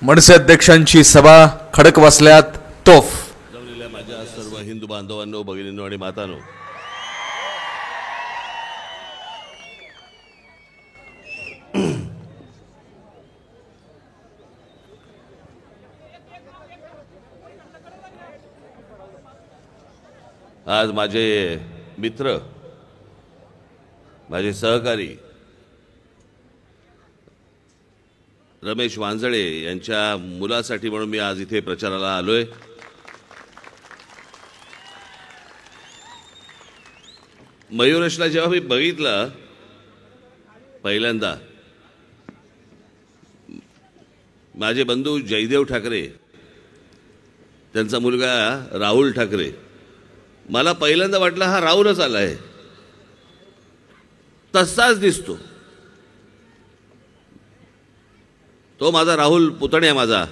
मनसे अध्यक्षांची सभा खडकवासल्यात तोफ. जमलेल्या माझ्या सर्व हिंदू बांधवांनो, भगिनींनो आणि मातांनो, आज माझे मित्र, माझे सहकारी रमेश वांजळे यांच्या मुलासाठी म्हणून मी आज इथे प्रचाराला आलोय. मयुरेशला जेव्हा मी बघितलं पहिल्यांदा, माझे बंधू जयदेव ठाकरे, त्यांचा मुलगा राहुल ठाकरे, मला पहिल्यांदा वाटलं हा राहुलच आलाय, तसाच दिसतो तो माझा राहुल पुतण्या माझा.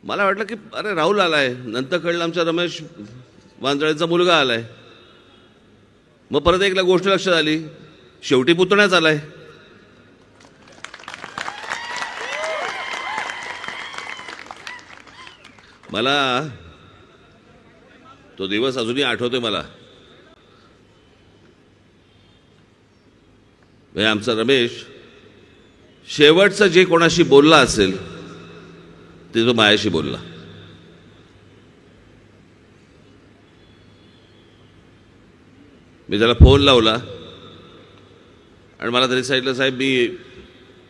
मला वाटलं की अरे राहुल आलाय, नंतर कळलं आमचा रमेश वांजळेचा मुलगा आलाय. मग परत एकला गोष्ट लक्षात आली, शेवटी पुतण्याच आलाय. मला तो दिवस अजूनही आठवतोय. मला आमचा रमेश शेवटचं जे कोणाशी बोलला असेल ते तो मायाशी बोलला. मी त्याला फोन लावला आणि मला तरी सांगितलं, साहेब मी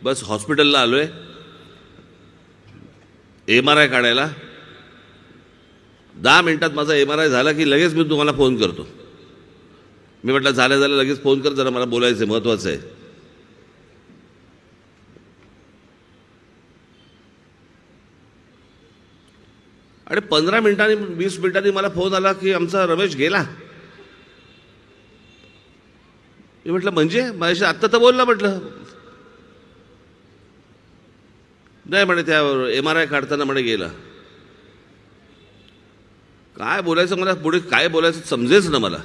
बस हॉस्पिटलला आलोय MRI काढायला, 10 मिनिटात माझा MRI झाला की लगेच मी तुम्हाला फोन करतो. मी म्हटलं झालं लगेच फोन कर, जरा मला बोलायचं आहे, महत्वाचं आहे. आणि 15 मिनिटांनी 20 मिनिटांनी मला फोन आला की आमचा रमेश गेला. मी म्हटलं म्हणजे माझ्याशी आत्ता तर बोलला. म्हटलं नाही, म्हणे त्या MRI काढताना म्हणे गेला. काय बोलायचं मला, पुढे काय बोलायचं समजेच ना मला.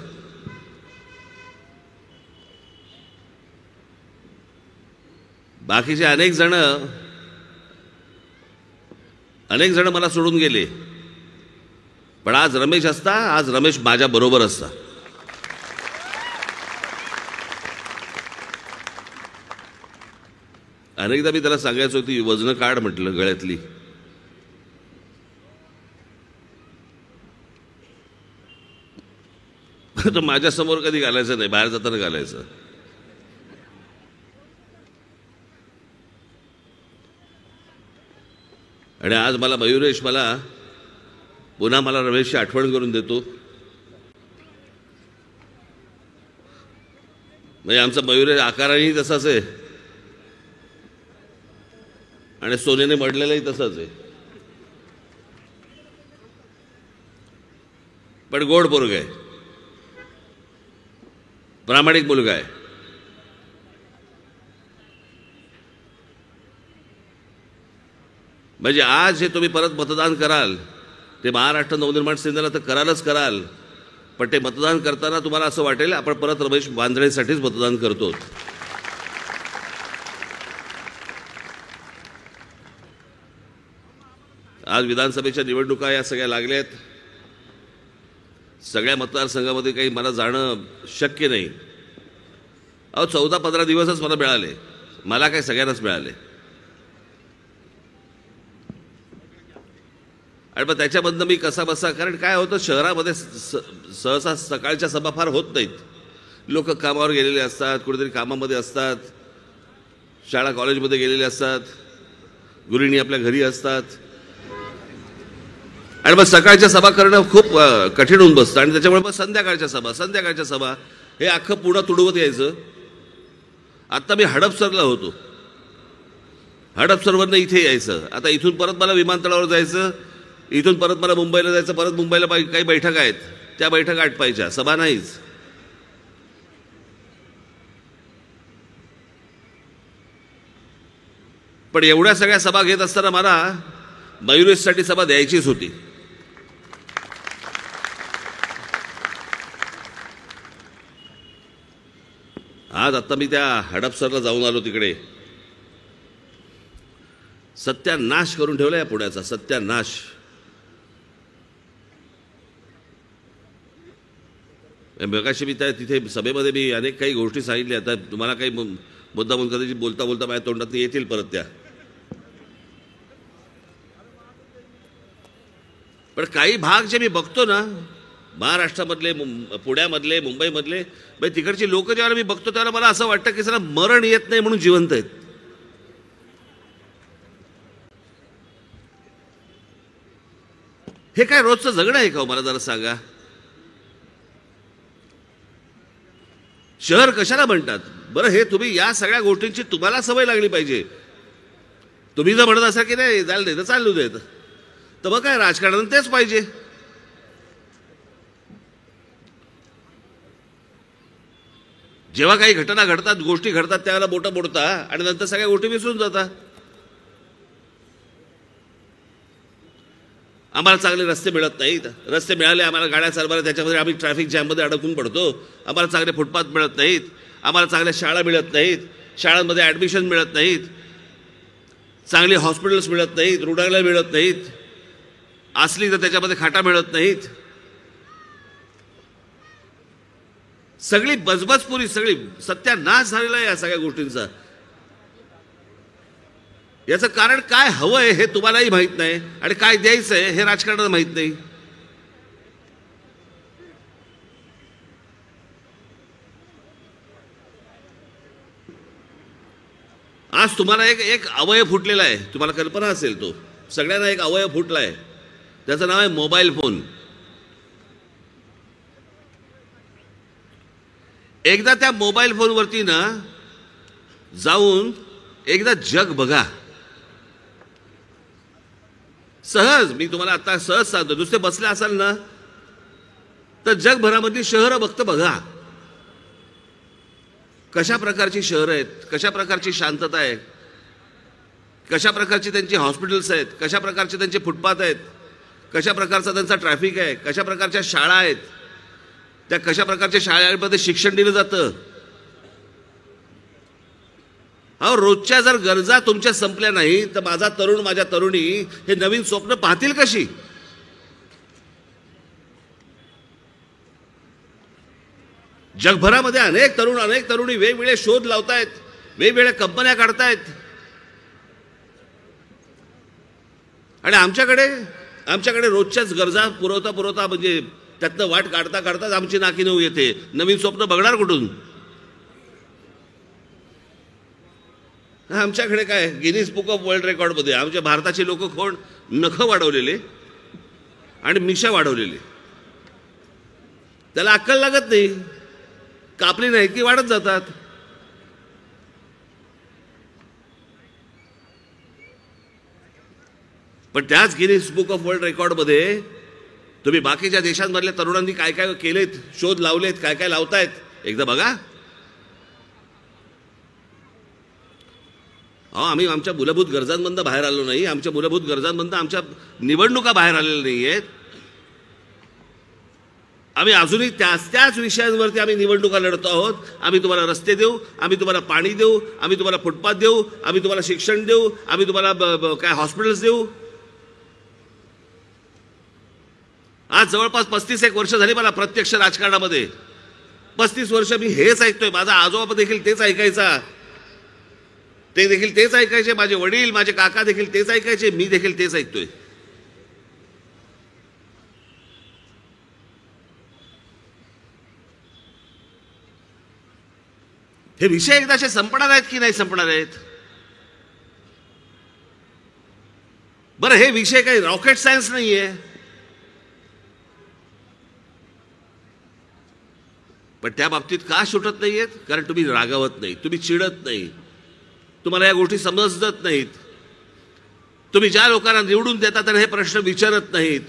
बाकीचे अनेक जण मला सोडून गेले, पण आज रमेश असता, आज रमेश माझ्या बरोबर असता. अनेकदा मी त्याला सांगायचो ती वजनं काढ म्हटलं गळ्यातली. तर माझ्या समोर कधी घालायचं नाही, बाहेर जाताना घालायचं. आणि आज मला मयुरेश पुन्हा मला रमेशची आठवण करून देतो. म्हणजे आमचा मयुरेश आकारानेही तसाच आहे आणि सोन्याने मडलेलाही तसाच आहे, पण गोड पोरगा आहे, प्रामाणिक मुलगा आहे. म्हणजे आज हे तुम्ही परत मतदान कराल ते महाराष्ट्र नवनिर्माण सेनेला तर करालच कराल, पण ते मतदान करताना तुम्हाला असं वाटेल आपण परत रमेश वांजळेसाठीच मतदान करतो. आज विधानसभेच्या निवडणुका या सगळ्या लागल्यात. सगळ्या मतदारसंघामध्ये काही मला जाणं शक्य नाही. 14-15 दिवसच मला मिळाले, मला काय सगळ्यांनाच मिळाले. आणि मग त्याच्यामधनं मी कसा बसा, कारण काय होतं शहरामध्ये सहसा सकाळच्या सभा फार होत नाहीत. लोक कामावर गेलेले असतात, कुठेतरी कामामध्ये असतात, शाळा कॉलेजमध्ये गेलेले असतात, गृहिणी आपल्या घरी असतात. आणि मग सकाळच्या सभा करणं खूप कठीण होऊन बसतं. आणि त्याच्यामुळे मग संध्याकाळच्या सभा हे अख्खं पुढं तुडवत यायचं. आत्ता मी हडपसरला होतो, हडपसरवरनं इथे यायचं. आता इथून परत मला विमानतळावर जायचं, इथून परत मला मुंबईला जायचं. परत मुंबईला काही बैठका आहेत, त्या बैठका आटपायच्या, सभा नाहीच. पण एवढ्या सगळ्या सभा घेत असताना मला मयुरेशसाठी सभा द्यायचीच होती. आज आता मी त्या हडपसरला जाऊन आलो. तिकडे सत्यानाश करून ठेवला या पुण्याचा, सत्यानाश. मगाशी मी त्या तिथे सभेमध्ये मी अनेक काही गोष्टी सांगितल्या. आता तुम्हाला काही मुद्दामून कदाचित बोलता बोलता माझ्या तोंडात येतील परत त्या. पण काही भाग जे मी बघतो ना, महाराष्ट्रामधले, पुण्यामधले, मुंबईमधले, तिकडची लोक जेव्हा मी बघतो त्यावेळेला मला असं वाटतं की सर मरण येत नाही म्हणून जिवंत आहेत. हे काय रोजचं जगणं आहे का मला जरा सांगा. शहर कशाला म्हणतात बरं? हे तुम्ही या सगळ्या गोष्टींची तुम्हाला सवय लागली पाहिजे. तुम्ही जर म्हणत असाल की नाही चालू देत चालू देत, तर मग काय राजकारणानं तेच पाहिजे. जेव्हा काही घटना घडतात, गोष्टी घडतात, त्यावेळेला बोटं मोडता आणि नंतर सगळ्या गोष्टी विसरून जातात. आम्हाला चांगले रस्ते मिळत नाहीत. रस्ते मिळाले आम्हाला गाड्या चालवायला, त्याच्यामध्ये आम्ही ट्रॅफिक जॅममध्ये अडकून पडतो. आम्हाला चांगले फुटपाथ मिळत नाहीत. आम्हाला चांगल्या शाळा मिळत नाहीत. शाळांमध्ये ॲडमिशन मिळत नाहीत. चांगली हॉस्पिटल्स मिळत नाहीत. रुग्णालय मिळत नाहीत. असली तर त्याच्यामध्ये खाटा मिळत नाहीत. सगळी बजबजपुरी, सगळी सत्यानाश झालेला आहे या सगळ्या गोष्टींचा. याचं कारण काय हवंय हे तुम्हालाही माहित नाही आणि काय द्यायचंय हे राजकारणाला माहित नाही. आज तुम्हाला एक अवयव फुटलेला आहे. तुम्हाला कल्पना असेल, तो सगळ्यांना एक अवयव फुटला आहे. त्याचं नाव आहे मोबाईल फोन. एकदा त्या मोबाईल फोनवरती ना जाऊन एकदा जग बघा. सहज मी तुम्हाला आता सहज सांगतो, नुसते बसले असाल ना तर जगभरामधली शहरं बघा. कशा प्रकारची शहरं आहेत, कशा प्रकारची शांतता आहे, कशा प्रकारची त्यांची हॉस्पिटल्स आहेत, कशा प्रकारचे त्यांचे फुटपाथ आहेत, कशा प्रकारचा त्यांचा ट्रॅफिक आहे, कशा प्रकारच्या शाळा आहेत, त्या कशा प्रकारच्या शाळांमध्ये शिक्षण दिलं जातं. अहो, रोजच्या जर गरजा तुमच्या संपल्या नाही तर माझा तरुण, माझ्या तरुणी हे नवीन स्वप्न पाहतील कशी? जगभरामध्ये अनेक तरुण, अनेक तरुणी वेगवेगळे शोध लावतायत, वेगवेगळ्या कंपन्या काढतायत आणि आमच्याकडे रोजच्याच गरजा पुरवता म्हणजे त्यातनं वाट काढता काढताच आमची नाकी नऊ येते. नवीन स्वप्न बघणार कुठून? आमच्याकडे काय गिनीज बुक ऑफ वर्ल्ड रेकॉर्डमध्ये आमच्या भारताचे लोक कोण? नखं वाढवलेले आणि मिशा वाढवलेले. त्याला अक्कल लागत नाही. कापली नाही की वाढत जातात. पण त्याच गिनीज बुक ऑफ वर्ल्ड रेकॉर्डमध्ये तुम्ही बाकीच्या देशांमधल्या तरुणांनी काय काय केलेत, शोध लावलेत, काय काय लावतायत एकदा बघा. आम्ही आमच्या मूलभूत गरजांमधून बाहेर आलो नाही. आमच्या मूलभूत गरजांमधून आमच्या निवडणुका बाहेर आलेल्या नाही आहेत. आम्ही अजूनही त्याच विषयांवरती आम्ही निवडणुका लढतो आहोत. आम्ही तुम्हाला रस्ते देऊ, आम्ही तुम्हाला पाणी देऊ, आम्ही तुम्हाला फुटपाथ देऊ, आम्ही तुम्हाला शिक्षण देऊ, आम्ही तुम्हाला काय हॉस्पिटल्स देऊ. आज जवळपास 35 वर्ष झाली मला प्रत्यक्ष राजकारणामध्ये. 35 वर्ष मी हेच ऐकतोय. माझा आजोबा देखील तेच ऐकायचा, ते देखील तेच ऐकायचे, माझे वडील, माझे काका देखील तेच ऐकायचे, मी देखील तेच ऐकतोय. हे विषय एकदाचे संपणार आहेत की नाही संपणार आहेत? बरं, हे विषय काही रॉकेट सायन्स नाहीये. पण त्या बाबतीत का सुटत नाहीयेत? कारण तुम्ही रागावत नाही, तुम्ही चिडत नाही, तुम्हाला या गोष्टी समजत नाहीत. तुम्ही ज्या लोकांना निवडून देता त्यांना हे प्रश्न विचारत नाहीत.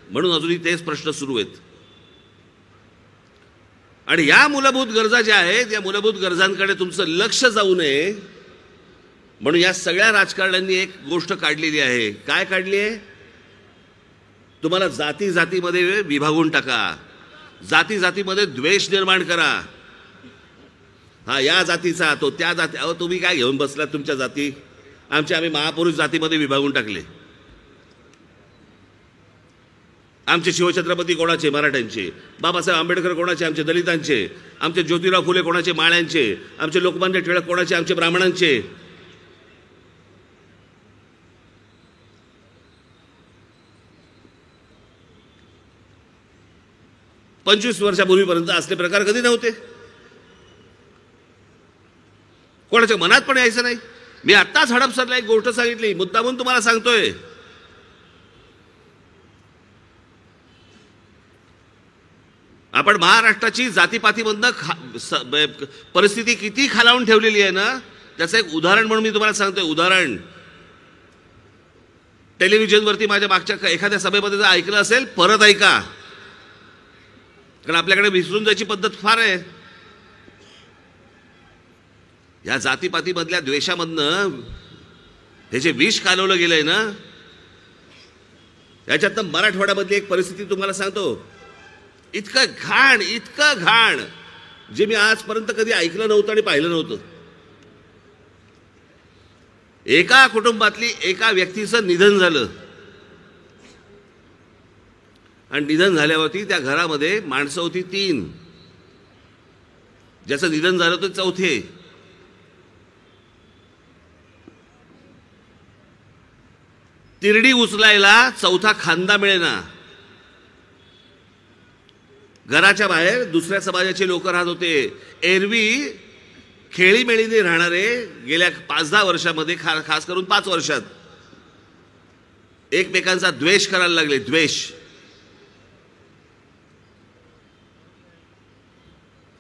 म्हणून अजूनही तेच प्रश्न सुरू आहेत. आणि या मूलभूत गरजा ज्या आहेत, या मूलभूत गरजांकडे तुमचं लक्ष जाऊ नये म्हणून या सगळ्या राजकारण्यांनी एक गोष्ट काढलेली आहे. काय काढली आहे? तुम्हाला जाती जातीमध्ये विभागून टाका, जाती जातीमध्ये द्वेष निर्माण करा. हा या जातीचा, तो त्या जाती. अहो, तुम्ही काय घेऊन बसलात तुमच्या जाती? आम्ही महापुरुष जातीमध्ये विभागून टाकले. आमचे शिवछत्रपती कोणाचे? मराठ्यांचे. बाबासाहेब आंबेडकर कोणाचे? आमचे दलितांचे. आमचे ज्योतिराव फुले कोणाचे? माळ्यांचे. आमचे लोकमान्य टिळक कोणाचे? आमचे ब्राह्मणांचे. 25 वर्षापूर्वीपर्यंत असले प्रकार कधी नव्हते. कोणाच्या मनात पण यायचं नाही. मी आत्ताच हडपसरला एक गोष्ट सांगितली, मुद्दामून तुम्हाला सांगतोय. आपण महाराष्ट्राची जातीपातीमधनं परिस्थिती किती खालावून ठेवलेली आहे ना, त्याचं एक उदाहरण म्हणून मी तुम्हाला सांगतोय. उदाहरण, टेलिव्हिजनवरती माझ्या मागच्या एखाद्या सभेमध्ये जर ऐकलं असेल, परत ऐका, कारण आपल्याकडे विसरून जायची पद्धत फार आहे. या जातीपातीमधल्या द्वेषामधनं हे जे विष कालवलं गेलंय ना, याच्यातनं मराठवाड्यामधली एक परिस्थिती तुम्हाला सांगतो. इतकं घाण जे मी आजपर्यंत कधी ऐकलं नव्हतं आणि पाहिलं नव्हतं. एका कुटुंबातली एका व्यक्तीचं निधन झालं आणि निधन झाल्यावरती त्या घरामध्ये माणसं होती 3. ज्याचं निधन झालं होतं 4. तिरडी उचलायला 4था खांदा मिळेना. घराच्या बाहेर दुसऱ्या समाजाचे लोक राहत होते. एरवी खेळीमेळीने राहणारे गेल्या 5-10 वर्षामध्ये, खास करून 5 वर्षात एकमेकांचा द्वेष करायला लागले. द्वेष.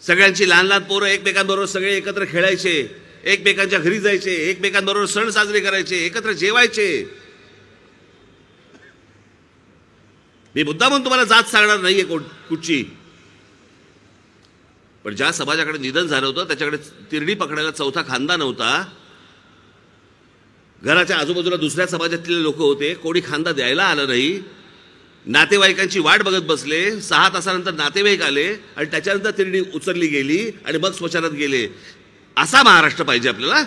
सगळ्यांची लहान लहान पोरं एकमेकांबरोबर सगळे एकत्र खेळायचे, एकमेकांच्या घरी जायचे, एकमेकांबरोबर सण साजरे करायचे, एकत्र जेवायचे. मी मुद्दामून तुम्हाला जात सांगणार नाहीये कुठची, पण ज्या समाजाकडे निधन झालं होतं त्याच्याकडे तिरडी पकडायला 4था खांदा नव्हता. घराच्या आजूबाजूला दुसऱ्या समाजातले लोक होते, कोणी खांदा द्यायला आलं नाही. नातेवाईकांची वाट बघत बसले. 6 तासानंतर नातेवाईक आले आणि त्याच्यानंतर तिरडी उचलली गेली आणि मग स्मशानात गेले. असा महाराष्ट्र पाहिजे आपल्याला.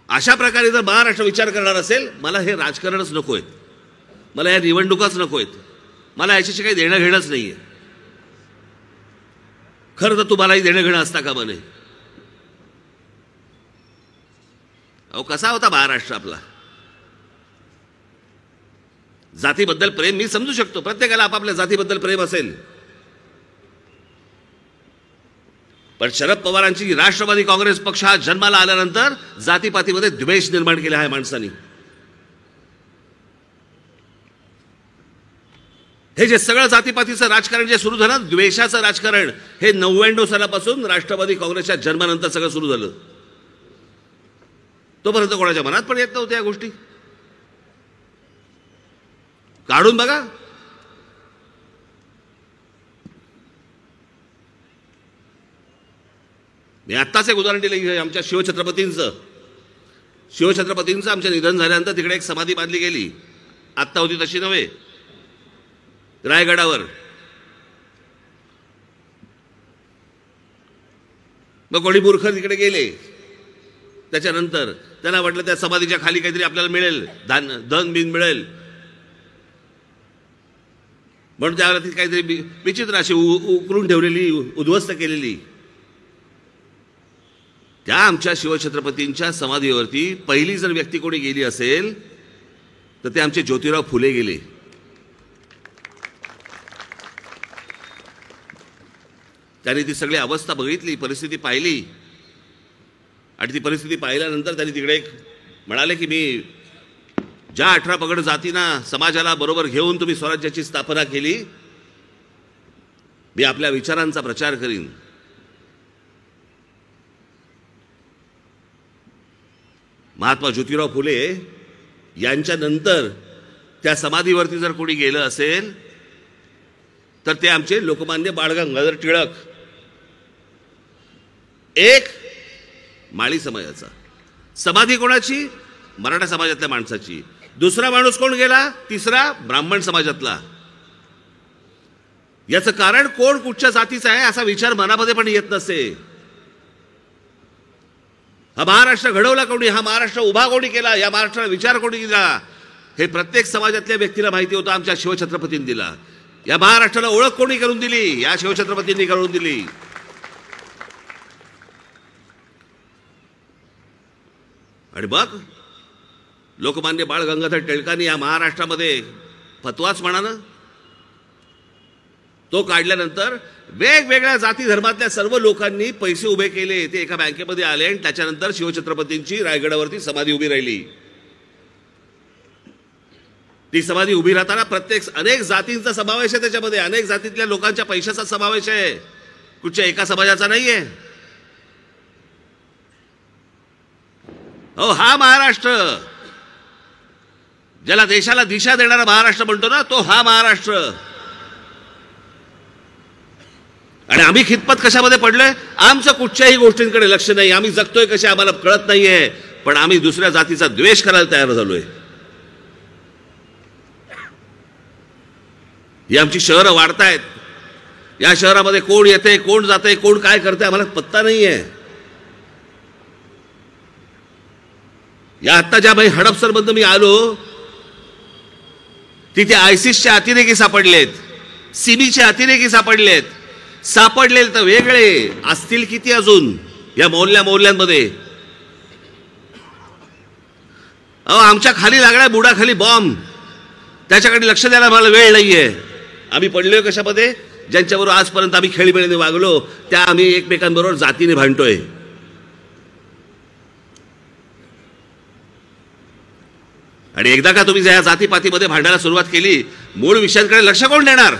अशा प्रकारे जर महाराष्ट्र विचार करणार असेल, मला हे राजकारणच नकोय, मला या निवडणुकाच नकोयत, मला याच्याशी काही देणं घेणंच नाहीये. खरं तर तुम्हालाही देणं घेणं असता कामा नये. अहो, कसा होता महाराष्ट्र आपला? जातीबद्दल प्रेम मी समजू शकतो, प्रत्येकाला आपापल्या जातीबद्दल प्रेम असेल. पण शरद पवारांची राष्ट्रवादी काँग्रेस पक्ष हा जन्माला आल्यानंतर जातीपातीमध्ये द्वेष निर्माण केला आहे माणसांनी. हे जे सगळं जातीपातीचं राजकारण जे सुरू झालं, द्वेषाचं राजकारण, हे 99 सालापासून राष्ट्रवादी काँग्रेसच्या जन्मानंतर सगळं सुरू झालं. तोपर्यंत कोणाच्या मनात पण येत नव्हत्या या गोष्टी. काढून बघा. मी आत्ताच एक उदाहरण दिलं आमच्या शिवछत्रपतींचं. आमच्या निधन झाल्यानंतर तिकडे एक समाधी बांधली गेली. आत्ता होती तशी नव्हे, रायगडावर. मग कोणी मूर्ख तिकडे गेले. त्याच्यानंतर त्यांना वाटलं त्या समाधीच्या खाली काहीतरी आपल्याला मिळेल, धन बिन मिळेल, म्हणून त्यावेळेला ती काहीतरी विचित्र अशी उकरून ठेवलेली, उद्ध्वस्त केलेली. त्या आमच्या शिवछत्रपतींच्या समाधीवरती पहिली जर व्यक्ती कोणी गेली असेल तर ते आमचे ज्योतिराव फुले गेले. त्यांनी ती सगळी अवस्था बघितली, परिस्थिती पाहिली, आणि ती परिस्थिती पाहिल्यानंतर त्यांनी तिकडे एक म्हणाले की मी ज्या 18 पगड जातींना समाजाला बरोबर घेऊन तुम्ही स्वराज्याची स्थापना केली, मी आपल्या विचारांचा प्रचार करीन. महात्मा ज्योतिराव फुले यांच्या नंतर त्या समाधीवरती जर कोणी गेलं असेल तर ते आमचे लोकमान्य बाळ गंगाधर टिळक. एक माळी समाजाचा समाधी कोणाची? मराठा समाजातल्या माणसाची. दुसरा माणूस कोण गेला? तिसरा ब्राह्मण समाजातला. याचं कारण कोण कुठच्या जातीचं आहे असा विचार मनामध्ये पण येत नसे. हा महाराष्ट्र घडवला कोणी, हा महाराष्ट्र उभा कोणी केला, या महाराष्ट्राला विचार कोणी दिला, हे प्रत्येक समाजातल्या व्यक्तीला माहिती होतं. आमच्या शिवछत्रपतींनी दिला. या महाराष्ट्राला ओळख कोणी करून दिली? या शिवछत्रपतींनी करून दिली. आणि मग लोकमान्य बाळ गंगाधर टिळकांनी या महाराष्ट्रामध्ये फतवाच म्हणानं तो काढल्यानंतर वेगवेगळ्या जाती धर्मातल्या सर्व लोकांनी पैसे उभे केले. ते एका बँकेमध्ये आले आणि त्याच्यानंतर शिवछत्रपतींची रायगडावरती समाधी उभी राहिली. ती समाधी उभी राहताना अनेक जातींचा समावेश आहे त्याच्यामध्ये, अनेक जातीतल्या लोकांच्या पैशाचा समावेश आहे, कुठच्या एका समाजाचा नाहीये. हो, हा महाराष्ट्र ज्याला देशाला दिशा देणारा महाराष्ट्र म्हणतो ना, तो हा महाराष्ट्र. आणि आम्ही खितपत कशामध्ये पडलोय? आमचं कुठच्याही गोष्टींकडे लक्ष नाही. आम्ही जगतोय कसे आम्हाला कळत नाहीये, पण आम्ही दुसऱ्या जातीचा द्वेष करायला तयार झालोय. ही आमची शहरं वाढतायत. या शहरामध्ये कोण येते, कोण जाते, कोण काय करते आम्हाला पत्ता नाहीये. या आत्ता ज्या बाई हडपसरमधून मी आलो तिथे आयसिसचे अतिरेकी सापडलेत, सिमीचे अतिरेकी सापडलेत. सापडलेले तर वेगळे असतील किती अजून या मोहल्ल्यांमध्ये. आमच्या खाली लागलाय बुडाखाली बॉम्ब, त्याच्याकडे लक्ष द्यायला मला वेळ नाहीये. आम्ही पडलोय कशामध्ये? ज्यांच्याबरोबर आजपर्यंत आम्ही खेळीमेळीने वागलो त्या आम्ही एकमेकांबरोबर जातीने भांडतोय. आणि एकदा का तुम्ही या जातीपातीमध्ये भांडायला सुरुवात केली, मूळ विषयांकडे लक्ष कोण देणार?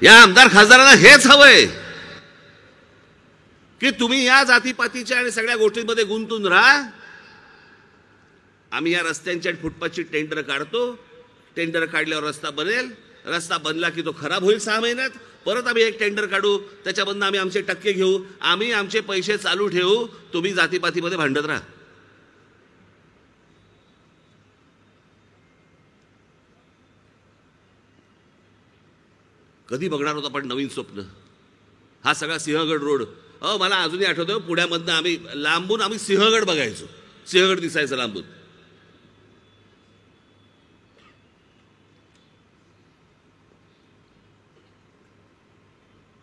या आमदार खासदारांना हेच हवंय की तुम्ही या जातीपातीच्या आणि सगळ्या गोष्टींमध्ये गुंतून राहा. आम्ही या रस्त्यांची आणि फुटपाथची टेंडर काढतो. टेंडर काढल्यावर रस्ता बनेल. रस्ता बनला की तो खराब होईल 6 महिन्यात. परत आम्ही एक टेंडर काढू, त्याच्यामधून आम्ही आमचे टक्के घेऊ, आम्ही आमचे पैसे चालू ठेवू. तुम्ही जातीपातीमध्ये भांडत राहा. कधी बघणार होता पण नवीन स्वप्न? हा सगळा सिंहगड रोड. मला अजूनही आठवतं, पुण्यामधनं आम्ही लांबून सिंहगड बघायचो. सिंहगड दिसायचं लांबून.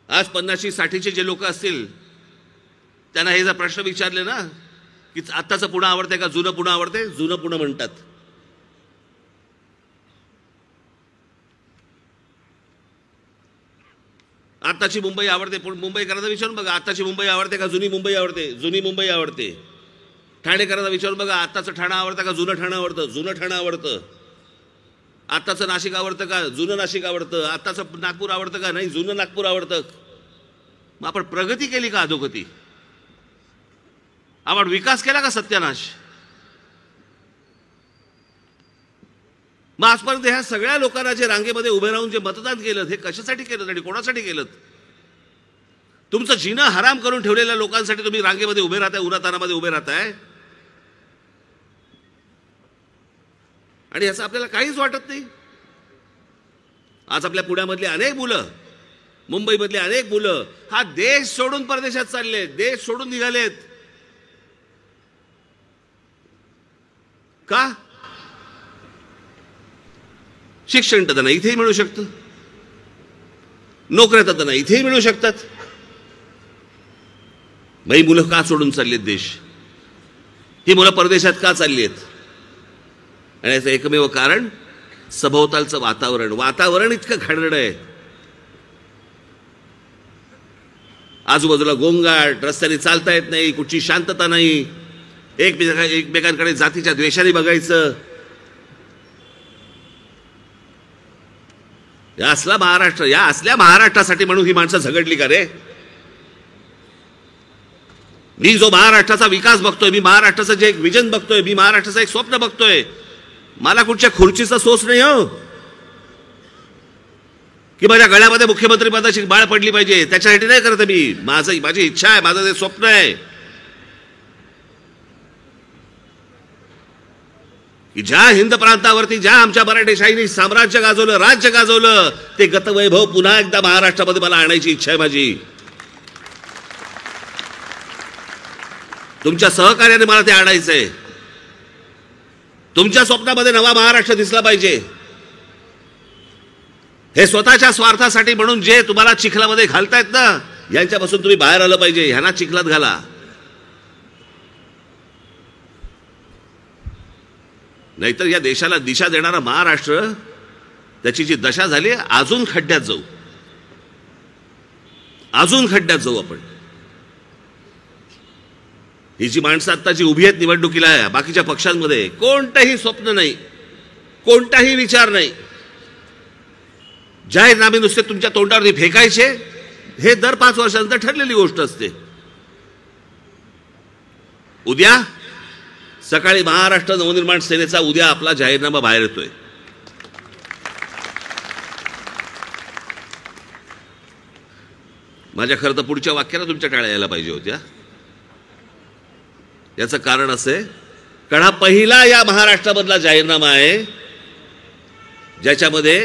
आज 50-60चे जे लोक असतील त्यांना हे जर प्रश्न विचारले ना की आत्ताचं पुणे आवडते का जुनं पुणे आवडते, जुनं पुणे म्हणतात. आताची मुंबई आवडते, पण मुंबईकरांना विचारून बघा आताची मुंबई आवडते का जुनी मुंबई आवडते. जुनी मुंबई आवडते. ठाणेकरांना विचारून बघा आताचं ठाणं आवडतं का जुनं ठाणं आवडतं. जुनं ठाणं आवडतं. आताचं नाशिक आवडतं का जुनं नाशिक आवडतं. आताचं नागपूर आवडतं का नाही जुनं नागपूर आवडतं. मग आपण प्रगती केली का अधोगती? आपण विकास केला का सत्यानाश? मग आजपर्यंत ह्या सगळ्या लोकांना जे रांगेमध्ये उभे राहून जे मतदान केलं हे कशासाठी केलं आणि कोणासाठी केलं? तुमचं जीणं हराम करून ठेवलेल्या लोकांसाठी तुम्ही रांगेमध्ये उभे राहताय, उन्हातानामध्ये उभे राहताय. आणि याचं आपल्याला काहीच वाटत नाही. आज आपल्या पुण्यामधली अनेक मुलं, मुंबईमधली अनेक मुलं हा देश सोडून परदेशात चाललेत, देश सोडून निघालेत. का? शिक्षण तर त्यांना इथेही मिळू शकतं, नोकऱ्या तर त्यांना इथेही मिळू शकतात. ही मुलं का सोडून चाललीत देश? ही मुलं परदेशात का चालली आहेत? आणि याचं एकमेव कारण सभोवतालचं वातावरण. वातावरण इतकं घाणेरडं आहे. आजूबाजूला गोंगाट, रस्त्याने चालता येत नाही, कुठची शांतता नाही, एकमेकांकडे जातीच्या द्वेषाने बघायचं. या असला महाराष्ट्र, या असल्या महाराष्ट्रासाठी म्हणून ही माणसं झगडली का रे? मी जो महाराष्ट्राचा विकास बघतोय, मी महाराष्ट्राचं जे एक विजन बघतोय, मी महाराष्ट्राचं एक स्वप्न बघतोय, मला कुठच्या खुर्चीचा सोच नाही हो की माझ्या गळ्यामध्ये मुख्यमंत्री पदाची बाळ पडली पाहिजे. त्याच्यासाठी नाही करत मी. माझी इच्छा आहे, माझं ते स्वप्न आहे की ज्या हिंद प्रांतावरती ज्या आमच्या मराठेशाहीने साम्राज्य गाजवलं, राज्य गाजवलं, ते गतवैभव पुन्हा एकदा महाराष्ट्रामध्ये मला आणायची इच्छा आहे माझी. तुमच्या सहकार्याने मला ते आणायचंय. तुमच्या स्वप्नामध्ये नवा महाराष्ट्र दिसला पाहिजे. हे स्वतःच्या स्वार्थासाठी म्हणून जे तुम्हाला चिखलामध्ये घालतायत ना, यांच्यापासून तुम्ही बाहेर आलं पाहिजे. ह्यांना चिखलात घाला. नाहीतर या देशाला दिशा देणारा महाराष्ट्र, त्याची जी दशा झाली, अजून खड्ड्यात जाऊ, अजून खड्ड्यात जाऊ आपण. ही जी माणसं आत्ताची उभी आहेत निवडणुकीला, बाकीच्या पक्षांमध्ये कोणतंही स्वप्न नाही, कोणताही विचार नाही. जाहीरनामे नुसते तुमच्या तोंडावरती फेकायचे. हे दर 5 वर्षांनंतर ठरलेली गोष्ट असते. उद्या सकाळी महाराष्ट्र नवनिर्माण सेनेचा उद्या आपला जाहीरनामा बाहेर येतोय. माझ्या खरं तर पुढच्या वाक्याला तुमच्या टाळ्या यायला पाहिजे होत्या. याचं कारण असे, कारण हा पहिला या महाराष्ट्रामधला जाहीरनामा आहे ज्याच्यामध्ये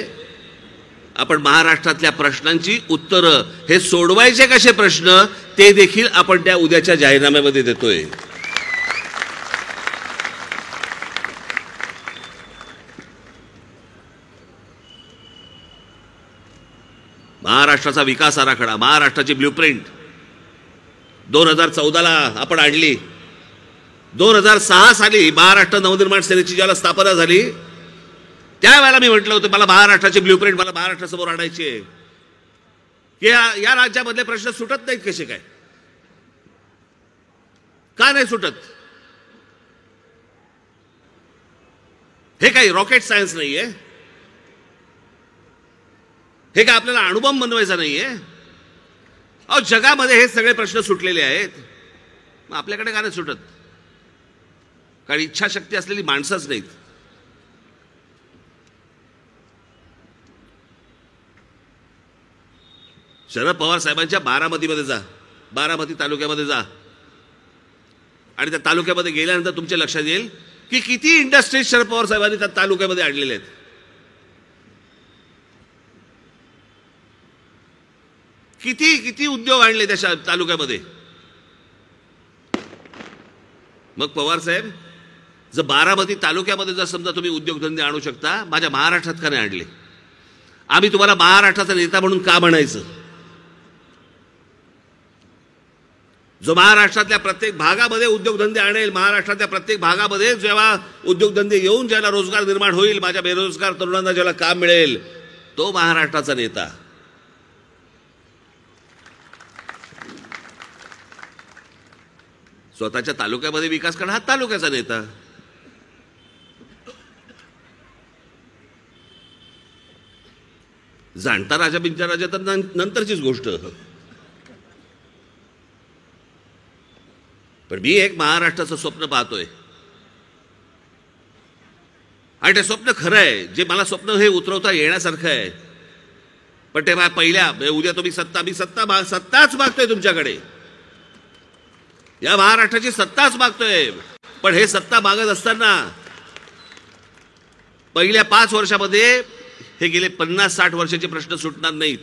आपण महाराष्ट्रातल्या प्रश्नांची उत्तरं, हे सोडवायचे कसे प्रश्न, ते देखील आपण त्या उद्याच्या जाहीरनाम्यामध्ये देतोय. महाराष्ट्राचा विकास आराखडा, महाराष्ट्राची ब्ल्यूप्रिंट 2014ला आपण आणली. 2006 साली महाराष्ट्र नवनिर्माण सेनेची ज्याला स्थापना झाली, त्यावेळेला मी म्हटलं होतं मला महाराष्ट्राची ब्ल्यूप्रिंट मला महाराष्ट्रासमोर आणायची आहे. या राज्यामधले प्रश्न सुटत नाहीत कसे काय? का नाही सुटत? हे काही रॉकेट सायन्स नाहीये. हे काय आपल्याला अणुबॉम्ब बनवायचा नाहीये. अहो, जगामध्ये हे सगळे प्रश्न सुटलेले आहेत. मग आपल्याकडे का नाही सुटत? कारण इच्छाशक्ती असलेली माणसंच नाहीत. शरद पवार साहेबांच्या बारामतीमध्ये जा, बारामती तालुक्यामध्ये जा, आणि त्या तालुक्यामध्ये गेल्यानंतर तुमच्या लक्षात येईल की किती इंडस्ट्रीज शरद पवार साहेबांनी त्या तालुक्यामध्ये आणलेले आहेत. किती किती उद्योग आणले त्या तालुक्यामध्ये. मग पवार साहेब, जर बारामती तालुक्यामध्ये जर समजा तुम्ही उद्योगधंदे आणू शकता, माझ्या महाराष्ट्रात का नाही आणले? आम्ही तुम्हाला महाराष्ट्राचा नेता म्हणून का म्हणायचं? जो महाराष्ट्रातल्या प्रत्येक भागामध्ये उद्योगधंदे आणेल, महाराष्ट्रातल्या प्रत्येक भागामध्ये जेव्हा उद्योगधंदे येऊन ज्याला रोजगार निर्माण होईल, माझ्या बेरोजगार तरुणांना ज्याला काम मिळेल, तो महाराष्ट्राचा नेता. स्वतःच्या तालुक्यामध्ये विकास करणं हा तालुक्याचा नेता. जाणता राजा बिंचा राजा तर नंतरचीच गोष्ट. पण मी एक महाराष्ट्राचं स्वप्न पाहतोय, आणि ते स्वप्न खरं आहे. जे मला स्वप्न हे उतरवता येण्यासारखं आहे. पण ते पहिल्या उद्या तुम्ही सत्ताच मागतोय तुमच्याकडे. या महाराष्ट्राची सत्ताच मागतोय. पण हे सत्ता मागत असताना पहिल्या 5 वर्षामध्ये हे गेले 50-60 वर्षाचे प्रश्न सुटणार नाहीत.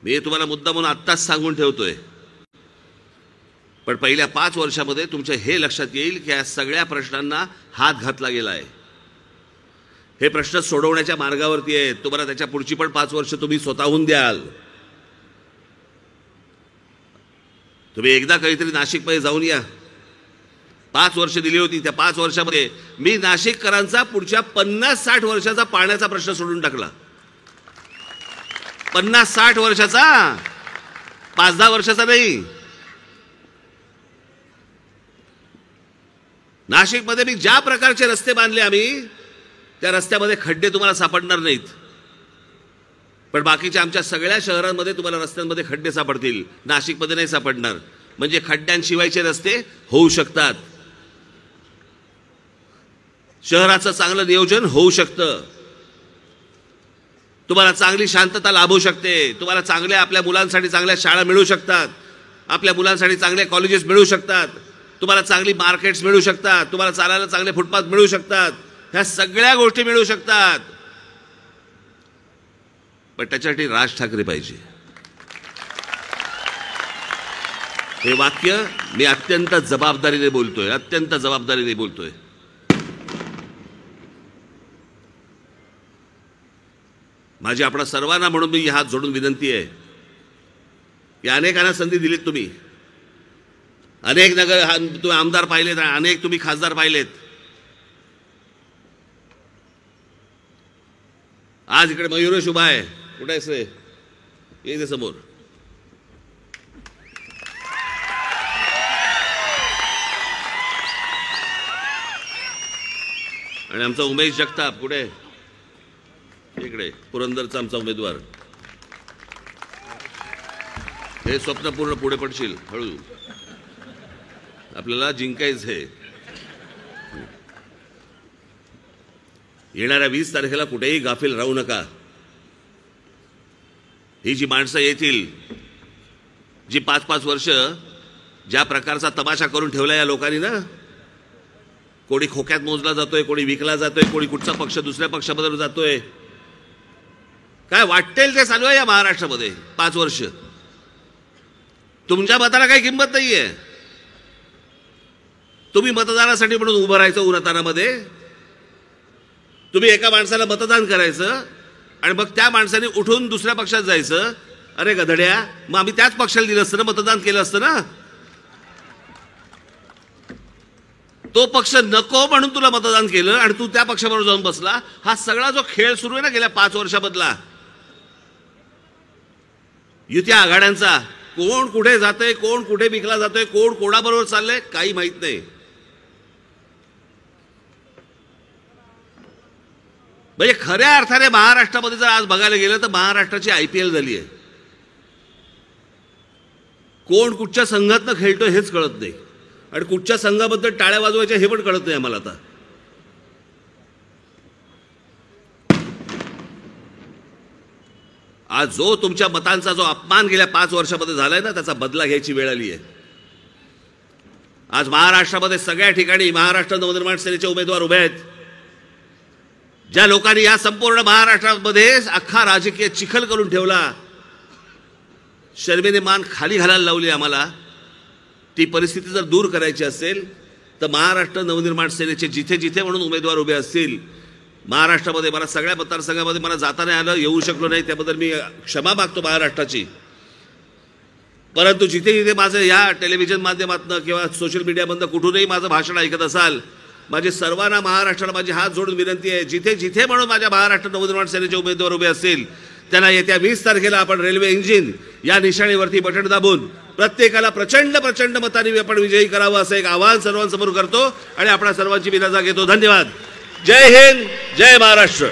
मी तुम्हाला मुद्दा म्हणून आत्ताच सांगून ठेवतोय. पण पहिल्या 5 वर्षामध्ये तुमच्या हे लक्षात येईल की या सगळ्या प्रश्नांना हात घातला गेला आहे. हे प्रश्न सोडवण्याच्या मार्गावरती आहेत. तुम्हाला त्याच्या पुढची पण 5 वर्ष तुम्ही स्वतःहून द्याल. तुम्ही एकदा कधीतरी नाशिकमध्ये जाऊन या. 5 वर्ष दिली होती. त्या 5 वर्षामध्ये मी नाशिककरांचा पुढच्या 50-60 वर्षाचा पाण्याचा प्रश्न सोडून टाकला. 50-60 वर्षाचा, 5-10 वर्षाचा नाही. नाशिकमध्ये मी ज्या प्रकारचे रस्ते बांधले आम्ही, त्या रस्त्यामध्ये खड्डे तुम्हाला सापडणार नाहीत. पण बाकीच्या आमच्या सगळ्या शहरांमध्ये तुम्हाला रस्त्यांमध्ये खड्डे सापडतील, नाशिकमध्ये नाही सापडणार. म्हणजे खड्ड्यांशिवायचे रस्ते होऊ शकतात. शहराचं चांगलं नियोजन होऊ शकतं. तुम्हाला चांगली शांतता लाभू शकते. तुम्हाला चांगल्या आपल्या मुलांसाठी चांगल्या शाळा मिळू शकतात. आपल्या मुलांसाठी चांगले कॉलेजेस मिळू शकतात. तुम्हाला चांगली मार्केट्स मिळू शकतात, तुम्हाला चालायला चांगले फुटपाथ मिळू शकतात, ह्या सगळ्या गोष्टी मिळू शकतात. पण त्याच्यासाठी राज ठाकरे पाहिजे. हे वाक्य मी अत्यंत जबाबदारीने बोलतोय, अत्यंत जबाबदारीने बोलतोय. माझी आपणा सर्वांना म्हणून मी हात जोडून विनंती आहे की अनेकांना संधी दिलीत तुम्ही, अनेक तुम्ही आमदार पाहिलेत, अनेक तुम्ही खासदार पाहिलेत. आज इकडे मयुरेश उभा आहे, कुठे आहेस रे? ये समोर. आणि आमचा उमेश जगताप कुठे? इकडे पुरंदरचा आमचा उमेदवार. हे स्वप्न पूर्ण पुढे पडशील हळू, आपल्याला जिंकायचंय. येणाऱ्या 20 तारखेला कुठेही गाफील राहू नका. ही जी माणसं येतील, जी 5-5 वर्ष ज्या प्रकारचा तमाशा करून ठेवला या लोकांनी ना, कोणी खोक्यात मोजला जातोय, कोणी विकला जातोय, कोणी कुठचा पक्ष दुसऱ्या पक्षामध्ये जातोय, काय वाटेल ते चालू आहे या महाराष्ट्रामध्ये. 5 वर्ष तुमच्या मताला काही किंमत नाहीये. तुम्ही मतदानासाठी म्हणून उभं राहायचं उन्हातानामध्ये, तुम्ही एका माणसाला मतदान करायचं आणि मग त्या माणसाने उठून दुसऱ्या पक्षात जायचं. अरे गधड्या, मग आम्ही त्याच पक्षाला दिलं असतं ना, मतदान केलं असतं ना. तो पक्ष नको म्हणून तुला मतदान केलं आणि तू त्या पक्षाबरोबर जाऊन बसला. हा सगळा जो खेळ सुरू आहे ना गेल्या 5 वर्षामधला, युती आघाड्यांचा, कोण कुठे जातंय, कोण कुठे विकला जातोय, कोण कोणाबरोबर चाललंय, काही माहित नाही. म्हणजे खऱ्या अर्थाने महाराष्ट्रामध्ये जर आज बघायला गेलं तर महाराष्ट्राची IPL झाली आहे. कोण कुठच्या संघातनं खेळतोय हेच कळत नाही आणि कुठच्या संघाबद्दल टाळ्या वाजवायच्या हे पण कळत नाही आम्हाला आता. आज जो तुमच्या मतांचा जो अपमान गेल्या 5 वर्षामध्ये झालाय ना, त्याचा बदला घ्यायची वेळ आली आहे. आज महाराष्ट्रामध्ये सगळ्या ठिकाणी महाराष्ट्र नवनिर्माण सेनेचे उमेदवार उभे आहेत. ज्या लोकांनी या संपूर्ण महाराष्ट्रामध्ये अख्खा राजकीय चिखल करून ठेवला, शर्मेने मान खाली घालायला लावली आम्हाला, ती परिस्थिती जर दूर करायची असेल तर महाराष्ट्र नवनिर्माण सेनेचे जिथे जिथे म्हणून उमेदवार उभे असतील महाराष्ट्रामध्ये, मला सगळ्या मतदारसंघामध्ये मला जाता नाही आलं, येऊ शकलो नाही, त्याबद्दल मी क्षमा मागतो महाराष्ट्राची. परंतु जिथे जिथे माझं या टेलिव्हिजन माध्यमातून किंवा सोशल मीडियामधनं कुठूनही माझं भाषण ऐकत असाल, माझी सर्वांना महाराष्ट्राला माझी हात जोडून विनंती आहे, जिथे जिथे म्हणून माझ्या महाराष्ट्र नवनिर्माण सेनेचे उमेदवार उभे असतील त्यांना येत्या 20 तारखेला आपण रेल्वे इंजिन या निशाणीवरती बटन दाबून प्रत्येकाला प्रचंड प्रचंड मतांनी आपण विजयी करावं असं एक आवाहन सर्वांसमोर करतो आणि आपल्या सर्वांची मी रजा घेतो. धन्यवाद. जय हिंद, जय महाराष्ट्र.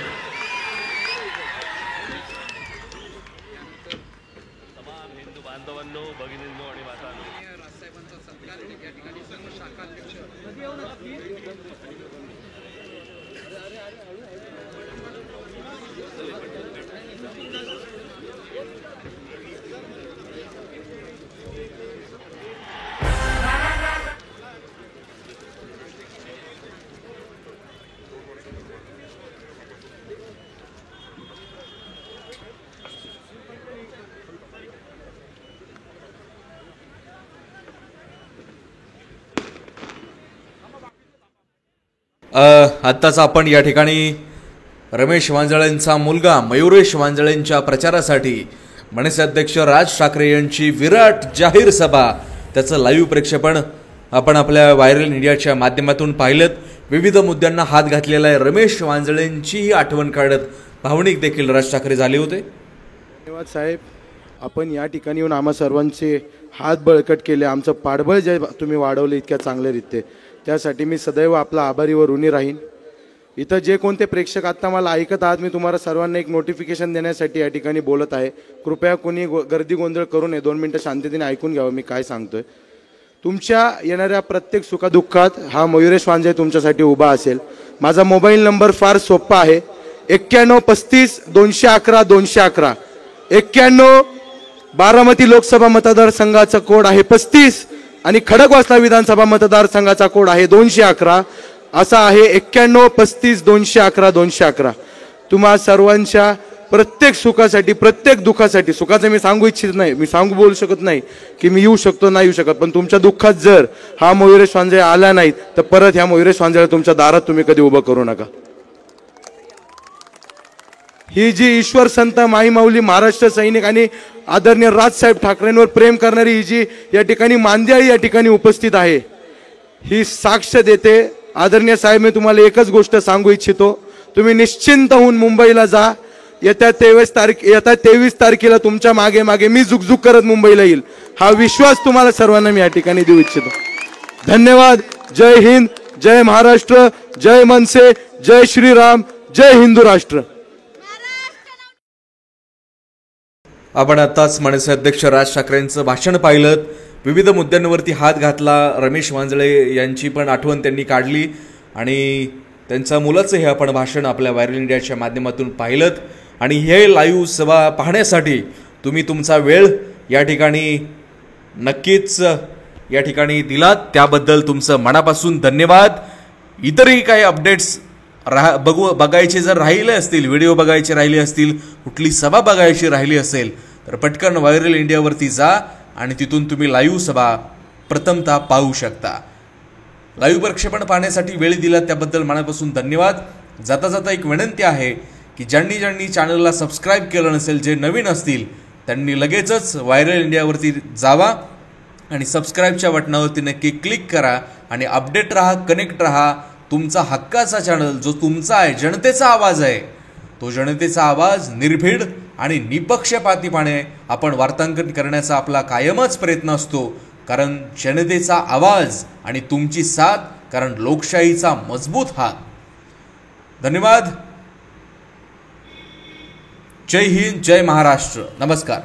आत्ताच आपण या ठिकाणी रमेश वांजळेंचा मुलगा मयुरेश वांजळेंच्या प्रचारासाठी मनसे अध्यक्ष राज ठाकरे यांची विराट जाहीर सभा, त्याचं लाईव्ह प्रक्षेपण आपण आपल्या व्हायरल इंडियाच्या माध्यमातून पाहिलं. विविध मुद्द्यांना हात घातलेला आहे. रमेश वांजळेंचीही आठवण काढत भावनिक देखील राज ठाकरे झाले होते. धन्यवाद साहेब, आपण या ठिकाणी येऊन आम्हा सर्वांचे हात बळकट केले, आमचं पाठबळ जे तुम्ही वाढवलं इतक्या चांगल्यारीत्या, त्यासाठी मी सदैव आपला आभारी व ऋणी राहीन. इथं जे कोणते प्रेक्षक आत्ता मला ऐकत आहात, मी तुम्हाला सर्वांना एक नोटिफिकेशन देण्यासाठी या ठिकाणी बोलत आहे. कृपया कोणी गर्दी गोंधळ करू नये, 2 मिनिटं शांततेने ऐकून घ्यावं मी काय सांगतोय. तुमच्या येणाऱ्या प्रत्येक सुखदुःखात हा मयुरेश वांजळे तुमच्यासाठी उभा असेल. माझा मोबाईल नंबर फार सोपा आहे, 9135 211 211. 91 बारामती लोकसभा मतदारसंघाचा कोड आहे 35 आणि खडकवासला विधानसभा मतदारसंघाचा कोड आहे 211, असा आहे 91 35 211 211. तुम्हा सर्वांच्या प्रत्येक सुखासाठी, प्रत्येक दुःखासाठी, सुखाचं मी सांगू इच्छित नाही, मी बोलू शकत नाही की मी येऊ शकतो नाही येऊ शकत, पण तुमच्या दुःखात जर हा मयुरेश वांजळे आला नाही तर परत ह्या मयुरेश वांजळे तुमच्या दारात तुम्ही कधी उभं करू नका. ही जी ईश्वर संत माई माऊली महाराष्ट्र सैनिक आणि आदरणीय राजसाहेब ठाकरेंवर प्रेम करणारी ही जी या ठिकाणी मांदियाळी या ठिकाणी उपस्थित आहे, ही साक्ष देते. आदरणीय साहेब, मी तुम्हाला एकच गोष्ट सांगू इच्छितो, तुम्ही निश्चिंत होऊन मुंबईला जा. येत्या 23 तारखेला तुमच्या मागे मागे मी झुकझुक करत मुंबईला येईल, हा विश्वास तुम्हाला सर्वांना मी या ठिकाणी देऊ इच्छितो. धन्यवाद. जय हिंद, जय महाराष्ट्र, जय मनसे, जय श्रीराम, जय हिंदू राष्ट्र. आपण आताच मनसे अध्यक्ष राज ठाकरेंचं भाषण पाहिलं. विविध मुद्द्यांवरती हात घातला. रमेश वांजळे यांची पण आठवण त्यांनी काढली आणि त्यांच्या मुलाचं हे आपण भाषण आपल्या व्हायरल इंडियाच्या माध्यमातून पाहिलं. आणि हे लाईव्ह सभा पाहण्यासाठी तुम्ही तुमचा वेळ या ठिकाणी नक्कीच या ठिकाणी दिलात, त्याबद्दल तुमचं मनापासून धन्यवाद. इतरही काही अपडेट्स बघायचे जर राहिले असतील, व्हिडिओ बघायचे राहिले असतील, कुठली सभा बघायची राहिली असेल तर पटकन व्हायरल इंडियावरती जा आणि तिथून तुम्ही लाईव्ह सभा प्रथमतः पाहू शकता. लाईव्ह प्रक्षेपण पाहण्यासाठी वेळ दिला त्याबद्दल मनापासून धन्यवाद. जाता जाता एक विनंती आहे की ज्यांनी चॅनलला सबस्क्राईब केलं नसेल, जे नवीन असतील त्यांनी लगेचच व्हायरल इंडियावरती जावा आणि सबस्क्राईबच्या बटनावरती नक्की क्लिक करा आणि अपडेट राहा, कनेक्ट राहा. तुमचा हक्काचा चॅनल जो तुमचा आहे, जनतेचा आवाज आहे, तो जनतेचा आवाज निर्भीड आणि निपक्षपातीपणे आपण वार्तांकन करण्याचा आपला कायमच प्रयत्न असतो. कारण जनतेचा आवाज आणि तुमची साथ, कारण लोकशाहीचा मजबूत हात. धन्यवाद. जय हिंद, जय महाराष्ट्र. नमस्कार.